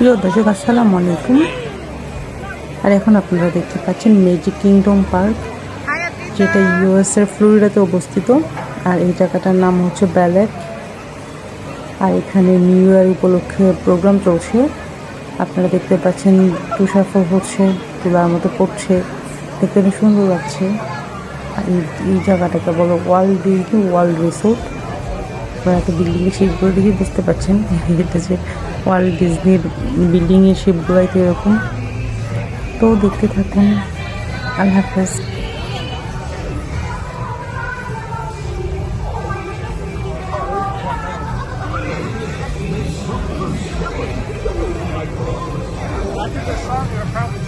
প্রিয় দর্শক, আসসালামু আলাইকুম। আর এখন আপনারা দেখতে পাচ্ছেন ম্যাজিক কিংডম পার্ক, যেটা ইউএস এর ফ্লোরিডাতে অবস্থিত। আর এই জায়গাটার নাম হচ্ছে ব্যালেক। আর এখানে নিউ ইয়ার উপলক্ষে প্রোগ্রাম চলছে। আপনারা দেখতে পাচ্ছেন তুষারফল হচ্ছে, তুলার মতো পড়ছে, দেখতে অনেক সুন্দর লাগছে। আর এই জায়গাটাকে বলো ওয়ার্ল্ড রিসোর্ট। আপনারা তো বিল্ডিংয়ের শেপগুলো দেখে বুঝতে পারছেন এটা যে ওয়ার্ল্ড ডিজনির বিল্ডিংয়ের শেপগুলোই তো এরকম। তো দেখতে থাকুন। আল্লাহ হাফেজ। I think the song you're probably